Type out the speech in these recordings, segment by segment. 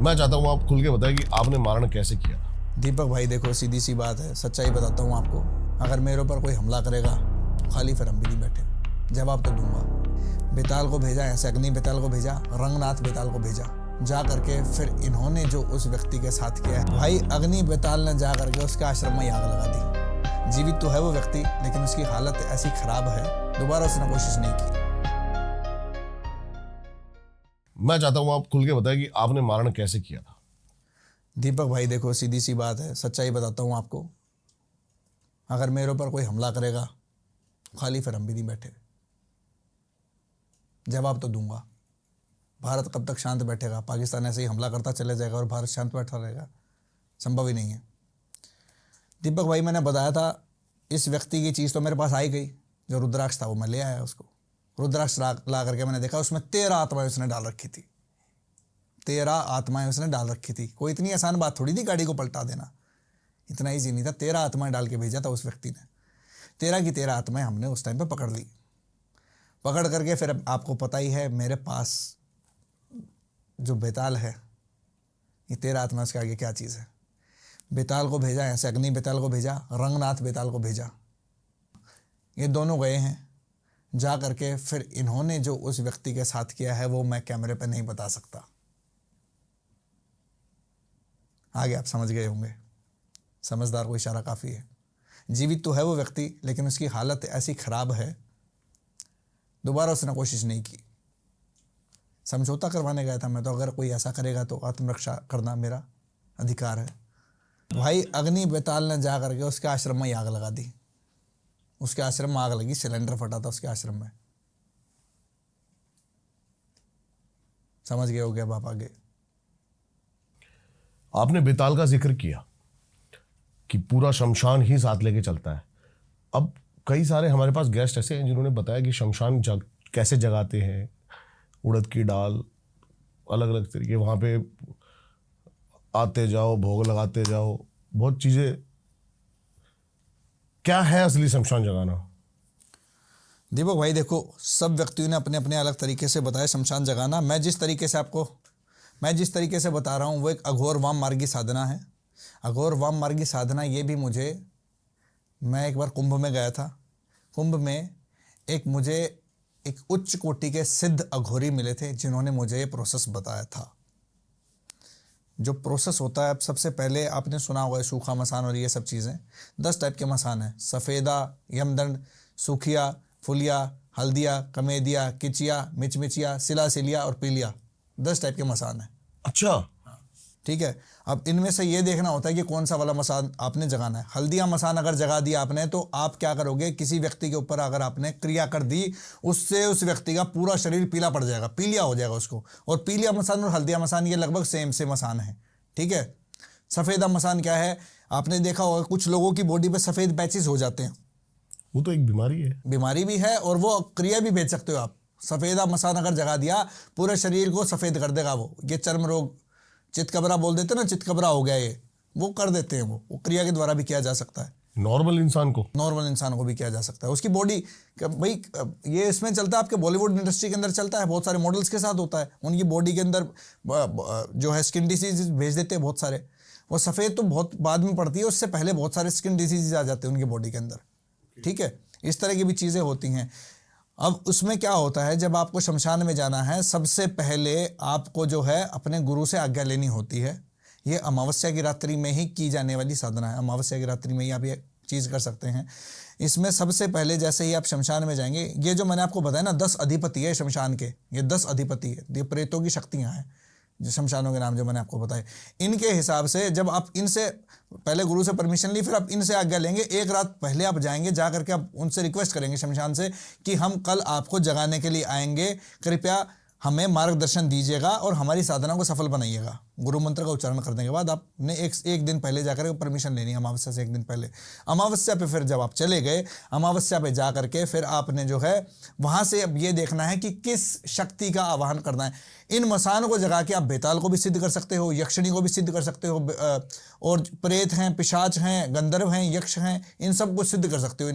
मैं चाहता हूँ आप खुल के बताएं कि आपने मारण कैसे किया। दीपक भाई देखो, सीधी सी बात है, सच्चाई बताता हूँ आपको। अगर मेरे ऊपर कोई हमला करेगा खाली फिर हम भी नहीं बैठे, जवाब तो दूंगा। बेताल को भेजा, ऐसे अग्नि बेताल को भेजा, रंगनाथ बेताल को भेजा, जा करके फिर इन्होंने जो उस व्यक्ति के साथ किया है, भाई अग्नि बेताल ने जा करके उसके आश्रम में आग लगा दी। जीवित तो है वो व्यक्ति, लेकिन उसकी हालत ऐसी खराब है, दोबारा उसने कोशिश नहीं की। मैं चाहता हूँ आप खुल के बताएं कि आपने मारण कैसे किया था। दीपक भाई देखो, सीधी सी बात है, सच्चाई बताता हूँ आपको। अगर मेरे ऊपर कोई हमला करेगा खाली फिर हम भी नहीं बैठे, जवाब तो दूंगा। भारत कब तक शांत बैठेगा? पाकिस्तान ऐसे ही हमला करता चले जाएगा और भारत शांत बैठा रहेगा? संभव ही नहीं है। दीपक भाई मैंने बताया था, इस व्यक्ति की चीज़ तो मेरे पास आई गई, जो रुद्राक्ष था वो मैं ले आया उसको। रुद्राक्ष ला करके मैंने देखा उसमें 13 आत्माएं उसने डाल रखी थी। 13 आत्माएं उसने डाल रखी थी। कोई इतनी आसान बात थोड़ी थी गाड़ी को पलटा देना, इतना ईजी नहीं था। 13 आत्माएं डाल के भेजा था उस व्यक्ति ने। 13 की 13 आत्माएं हमने उस टाइम पे पकड़ ली। पकड़ करके फिर आपको पता ही है, मेरे पास जो बेताल है, ये 13 आत्मा उसके आगे क्या चीज़ है। बेताल को भेजा, ऐसे अग्नि बेताल को भेजा, रंगनाथ बेताल को भेजा। ये दोनों गए हैं, जा करके फिर इन्होंने जो उस व्यक्ति के साथ किया है वो मैं कैमरे पे नहीं बता सकता। आगे आप समझ गए होंगे, समझदार को इशारा काफ़ी है। जीवित तो है वो व्यक्ति, लेकिन उसकी हालत ऐसी खराब है, दोबारा उसने कोशिश नहीं की। समझौता करवाने गया था मैं तो, अगर कोई ऐसा करेगा तो आत्मरक्षा करना मेरा अधिकार है। भाई अग्नि बेताल ने जा करके उसके आश्रम में आग लगा दी। उसके आश्रम में आग लगी, सिलेंडर फटा था उसके आश्रम में। समझ गए हो गया बाप? आगे आपने बेताल का जिक्र किया कि पूरा शमशान ही साथ लेके चलता है। अब कई सारे हमारे पास गेस्ट ऐसे हैं जिन्होंने बताया कि शमशान कैसे जगाते हैं, उड़द की दाल, अलग अलग तरीके, वहाँ पे आते जाओ, भोग लगाते जाओ, बहुत चीज़ें। क्या है असली शमशान जगाना? दीपक भाई देखो, सब व्यक्तियों ने अपने अपने अलग तरीके से बताया शमशान जगाना। मैं जिस तरीके से बता रहा हूँ वो एक अघोर वाम मार्गी साधना है। अघोर वाम मार्गी साधना ये भी मैं एक बार कुंभ में गया था। कुंभ में मुझे एक उच्च कोटि के सिद्ध अघोरी मिले थे, जिन्होंने मुझे ये प्रोसेस बताया था। जो प्रोसेस होता है, अब सबसे पहले आपने सुना होगा सूखा मसान और ये सब चीज़ें। 10 टाइप के मसान हैं: सफ़ेदा, यमदंड, सूखिया, फुलिया, हल्दिया, कमेदिया, किचिया, मिचमिचिया, सिलासिलिया और पीलिया। 10 टाइप के मसान हैं। अच्छा, ठीक है। अब इनमें से ये देखना होता है कि कौन सा वाला मसान आपने जगाना है। हल्दिया मसान अगर जगा दिया आपने, तो आप क्या करोगे, किसी व्यक्ति के ऊपर अगर आपने क्रिया कर दी, उससे उस व्यक्ति का पूरा शरीर पीला पड़ जाएगा, पीलिया हो जाएगा उसको। और पीलिया मसान और हल्दिया मसान ये लगभग सेम से मसान है। ठीक है। सफ़ेदा मसान क्या है, आपने देखा होगा कुछ लोगों की बॉडी पे सफ़ेद पैचेस हो जाते हैं। वो तो एक बीमारी है। बीमारी भी है और वो क्रिया भी भेज सकते हो आप। सफ़ेदा मसान अगर जगा दिया, पूरे शरीर को सफ़ेद कर देगा वो। ये चर्म रोग, चितकबरा बोल देते ना, चितकबरा हो गया ये, वो कर देते हैं। वो क्रिया के द्वारा भी किया जा सकता है। नॉर्मल इंसान को भी किया जा सकता है। उसकी बॉडी भाई, ये इसमें चलता है, आपके बॉलीवुड इंडस्ट्री के अंदर चलता है, बहुत सारे मॉडल्स के साथ होता है। उनकी बॉडी के अंदर जो है स्किन डिसीज भेज देते हैं बहुत सारे। वो सफ़ेद तो बहुत बाद में पड़ती है, उससे पहले बहुत सारे स्किन डिसीज आ जाते हैं उनकी बॉडी के अंदर। ठीक है। इस तरह की भी चीज़ें होती हैं। अब उसमें क्या होता है, जब आपको शमशान में जाना है, सबसे पहले आपको जो है अपने गुरु से आज्ञा लेनी होती है। ये अमावस्या की रात्रि में ही की जाने वाली साधना है। अमावस्या की रात्रि में ही आप ये चीज़ कर सकते हैं। इसमें सबसे पहले जैसे ही आप शमशान में जाएंगे, ये जो मैंने आपको बताया ना 10 अधिपति है शमशान के, ये 10 अधिपति है, ये प्रेतों की शक्तियाँ हैं, जो शमशानों के नाम जो मैंने आपको बताए। इनके हिसाब से जब आप इनसे पहले गुरु से परमिशन ली, फिर आप इनसे आज्ञा लेंगे। एक रात पहले आप जाएंगे, जा करके आप उनसे रिक्वेस्ट करेंगे शमशान से कि हम कल आपको जगाने के लिए आएंगे, कृपया हमें मार्गदर्शन दीजिएगा और हमारी साधना को सफल बनाइएगा। गुरु मंत्र का उच्चारण करने के बाद आपने एक दिन पहले जाकर परमिशन लेनी है, अमावस्या से एक दिन पहले। अमावस्या पे फिर जब आप चले गए, अमावस्या पे जा करके फिर आपने जो है वहाँ से अब ये देखना है कि किस शक्ति का आवाहन करना है। इन मसान को जगा के आप बेताल को भी सिद्ध कर सकते हो, यक्षिणी को भी सिद्ध कर सकते हो, और प्रेत हैं, पिशाच हैं, गंधर्व हैं, यक्ष हैं, इन सब को सिद्ध कर सकते हो।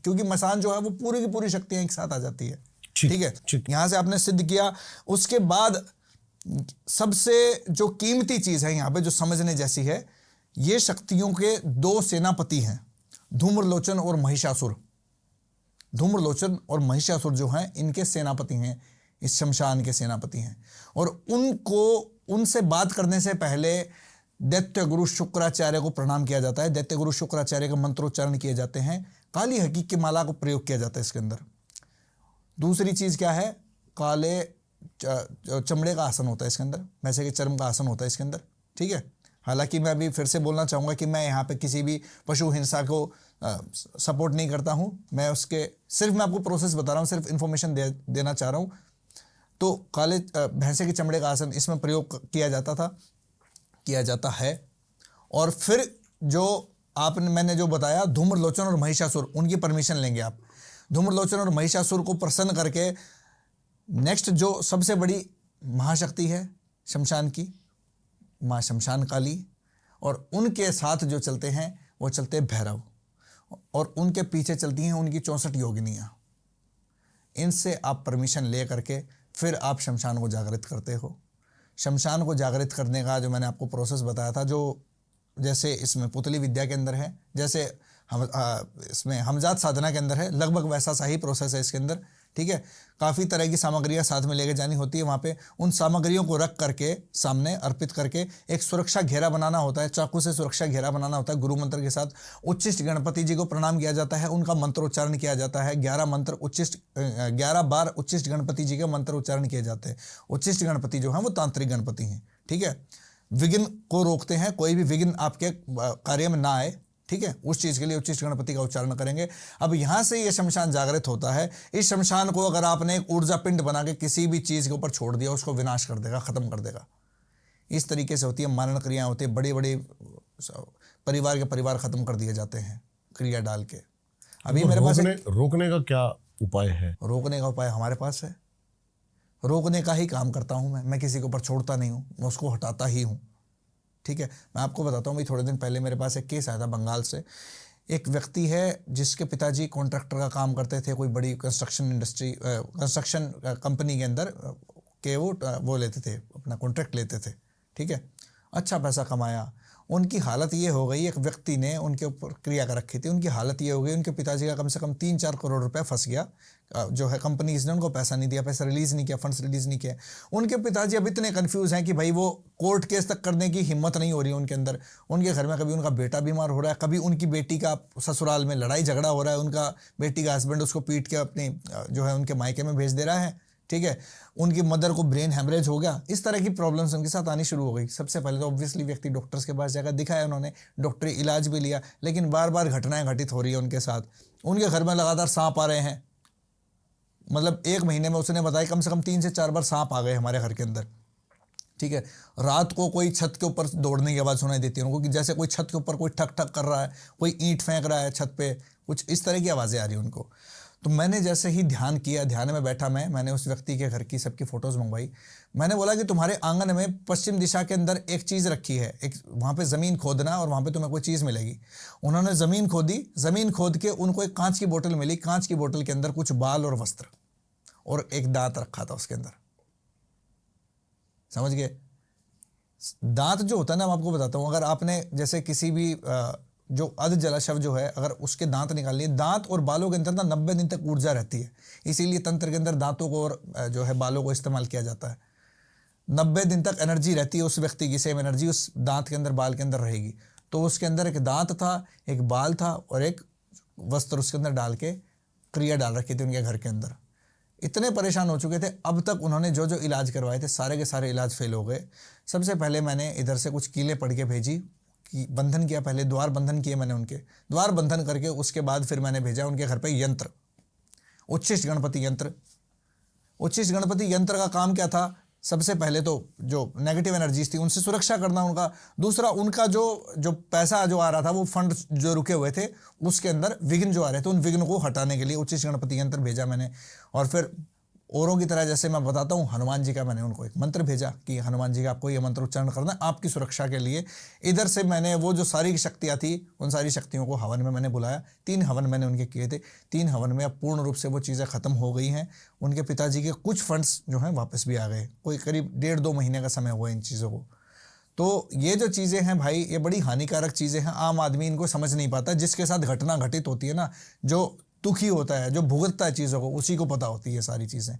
क्योंकि मसान जो है वो पूरी की पूरी शक्तियाँ एक साथ आ जाती है। ठीक है। यहाँ से आपने सिद्ध किया, उसके बाद सबसे जो कीमती चीज है यहाँ पे जो समझने जैसी है, ये शक्तियों के दो सेनापति हैं, धूम्रलोचन और महिषासुर। धूम्रलोचन और महिषासुर जो हैं इनके सेनापति हैं, इस शमशान के सेनापति हैं। और उनसे बात करने से पहले दैत्य गुरु शुक्राचार्य को प्रणाम किया जाता है। दैत्य गुरु शुक्राचार्य का मंत्रोच्चारण किए जाते हैं। काली हकीक की माला को प्रयोग किया जाता है इसके अंदर। दूसरी चीज क्या है, काले चमड़े का आसन होता है इसके अंदर, भैंसे के चर्म का आसन होता है इसके अंदर, ठीक है। हालांकि मैं अभी फिर से बोलना चाहूँगा कि मैं यहाँ पे किसी भी पशु हिंसा को सपोर्ट नहीं करता हूँ। मैं आपको प्रोसेस बता रहा हूँ, सिर्फ इन्फॉर्मेशन देना चाह रहा हूँ। तो काले भैंसे के चमड़े का आसन इसमें प्रयोग किया जाता है। और फिर जो मैंने जो बताया, धूम्रलोचन और महिषासुर, उनकी परमिशन लेंगे आप। धूम्रलोचन और महिषासुर को प्रसन्न करके नेक्स्ट जो सबसे बड़ी महाशक्ति है शमशान की, माँ शमशान काली, और उनके साथ जो चलते हैं वो चलते भैरव, और उनके पीछे चलती हैं उनकी 64 योगिनियाँ। इनसे आप परमिशन ले करके फिर आप शमशान को जागृत करते हो। शमशान को जागृत करने का जो मैंने आपको प्रोसेस बताया था, जो जैसे इसमें पुतली विद्या के अंदर है, जैसे इसमें हमजात साधना के अंदर है, लगभग वैसा सा ही प्रोसेस है इसके अंदर, ठीक है। काफ़ी तरह की सामग्रियाँ साथ में लेके जानी होती है। वहाँ पे उन सामग्रियों को रख करके सामने अर्पित करके एक सुरक्षा घेरा बनाना होता है, चाकू से सुरक्षा घेरा बनाना होता है। गुरु मंत्र के साथ उच्चिष्ट गणपति जी को प्रणाम किया जाता है, उनका मंत्रोच्चारण किया जाता है। 11 बार उच्चिष्ट गणपति जी के मंत्र उच्चारण किए जाते हैं। उच्चिष्ट गणपति जो हैं वो तांत्रिक गणपति हैं, ठीक है। विघ्न को रोकते हैं, कोई भी विघ्न आपके कार्य में ना आए, ठीक है। उस चीज़ के लिए उच्चिष्ट गणपति का उच्चारण करेंगे। अब यहाँ से ये शमशान जागृत होता है। इस शमशान को अगर आपने एक ऊर्जा पिंड बना के किसी भी चीज़ के ऊपर छोड़ दिया, उसको विनाश कर देगा, ख़त्म कर देगा। इस तरीके से होती है मारण क्रियाएँ होती है। बड़े बड़े परिवार के परिवार ख़त्म कर दिए जाते हैं क्रिया डाल के। अभी मेरे पास रोकने का क्या उपाय है? रोकने का उपाय हमारे पास है। रोकने का ही काम करता हूँ मैं किसी के ऊपर छोड़ता नहीं हूँ, मैं उसको हटाता ही हूँ, ठीक है। मैं आपको बताता हूँ भाई, थोड़े दिन पहले मेरे पास एक केस आया था बंगाल से। एक व्यक्ति है जिसके पिताजी कॉन्ट्रैक्टर का काम करते थे, कोई बड़ी कंस्ट्रक्शन कंपनी के अंदर के वो लेते थे, अपना कॉन्ट्रैक्ट लेते थे, ठीक है। अच्छा पैसा कमाया। उनकी हालत ये हो गई, एक व्यक्ति ने उनके ऊपर क्रिया कर रखी थी, उनकी हालत ये हो गई, उनके पिताजी का कम से कम 3-4 करोड़ रुपए फंस गया। जो है कंपनीज ने उनको पैसा नहीं दिया, पैसा रिलीज़ नहीं किया, फंड्स रिलीज़ नहीं किया। उनके पिताजी अब इतने कंफ्यूज हैं कि भाई वो कोर्ट केस तक करने की हिम्मत नहीं हो रही है उनके अंदर। उनके घर में कभी उनका बेटा बीमार हो रहा है, कभी उनकी बेटी का ससुराल में लड़ाई झगड़ा हो रहा है, उनका बेटी का हस्बैंड उसको पीट के अपनी जो है उनके मायके में भेज दे रहा है, ठीक है। उनकी मदर को ब्रेन हेमरेज हो गया। इस तरह की प्रॉब्लम्स उनके साथ आनी शुरू हो गई। सबसे पहले तो ऑब्वियसली व्यक्ति डॉक्टर्स के पास जाकर दिखाया, उन्होंने डॉक्टरी इलाज भी लिया, लेकिन बार बार घटनाएं घटित हो रही है उनके साथ। उनके घर में लगातार सांप आ रहे हैं, मतलब 1 महीने में उसने बताया कम से कम 3 से 4 बार सांप आ गए हमारे घर के अंदर, ठीक है। रात को कोई छत के ऊपर दौड़ने की आवाज़ सुनाई देती है उनको, कि जैसे कोई छत के ऊपर कोई ठक ठक कर रहा है, कोई ईंट फेंक रहा है छत पे, कुछ इस तरह की आवाज़ें आ रही हैं उनको। तो मैंने जैसे ही ध्यान किया, ध्यान में बैठा मैंने उस व्यक्ति के घर की सबकी फ़ोटोज़ मंगवाई। मैंने बोला कि तुम्हारे आंगन में पश्चिम दिशा के अंदर एक चीज़ रखी है, एक वहाँ पे ज़मीन खोदना और वहाँ पे तुम्हें कोई चीज़ मिलेगी। उन्होंने ज़मीन खोदी, ज़मीन खोद के उनको एक कांच की बोतल मिली। कांच की बोतल के अंदर कुछ बाल और वस्त्र और एक दांत रखा था उसके अंदर, समझ गए। दांत जो होता है ना, मैं आपको बताता हूँ, अगर आपने जैसे किसी भी जो अध जला शव जो है, अगर उसके दांत निकाल लिए, दांत और बालों के अंदर ना 90 दिन तक ऊर्जा रहती है, इसीलिए तंत्र के अंदर दांतों को और जो है बालों को इस्तेमाल किया जाता है। 90 दिन तक एनर्जी रहती है उस व्यक्ति की, सेम एनर्जी उस दांत के अंदर, बाल के अंदर रहेगी। तो उसके अंदर एक दांत था, एक बाल था और एक वस्त्र उसके अंदर डाल के क्रिया डाल रखी थी उनके घर के अंदर। इतने परेशान हो चुके थे, अब तक उन्होंने जो जो इलाज करवाए थे सारे के सारे इलाज फेल हो गए। सबसे पहले मैंने इधर से कुछ कीलें पढ़ के भेजी, कि बंधन किया, पहले द्वार बंधन किए मैंने, उनके द्वार बंधन करके उसके बाद फिर मैंने भेजा उनके घर पे यंत्र, उच्चिष्ट गणपति यंत्र। उच्चिष्ट गणपति यंत्र का काम क्या था? सबसे पहले तो जो नेगेटिव एनर्जीज थी उनसे सुरक्षा करना उनका। दूसरा, उनका जो पैसा जो आ रहा था, वो फंड जो रुके हुए थे उसके अंदर विघ्न जो आ रहे थे, उन विघ्न को हटाने के लिए उच्चिष्ट गणपति यंत्र भेजा मैंने। और फिर औरों की तरह जैसे मैं बताता हूँ, हनुमान जी का मैंने उनको एक मंत्र भेजा कि हनुमान जी का आपको ये मंत्र उच्चारण करना है आपकी सुरक्षा के लिए। इधर से मैंने वो जो सारी शक्तियाँ थी उन सारी शक्तियों को हवन में मैंने बुलाया। 3 हवन मैंने उनके किए थे। 3 हवन में अब पूर्ण रूप से वो चीज़ें ख़त्म हो गई हैं। उनके पिताजी के कुछ फंड्स जो हैं वापस भी आ गए। कोई करीब 1.5-2 महीने का समय हुआ इन चीज़ों को। तो ये जो चीज़ें हैं भाई, ये बड़ी हानिकारक चीज़ें हैं। आम आदमी इनको समझ नहीं पाता। जिसके साथ घटना घटित होती है ना, जो दुखी होता है, जो भुगतता है चीज़ों को, उसी को पता होती है ये सारी चीज़ें।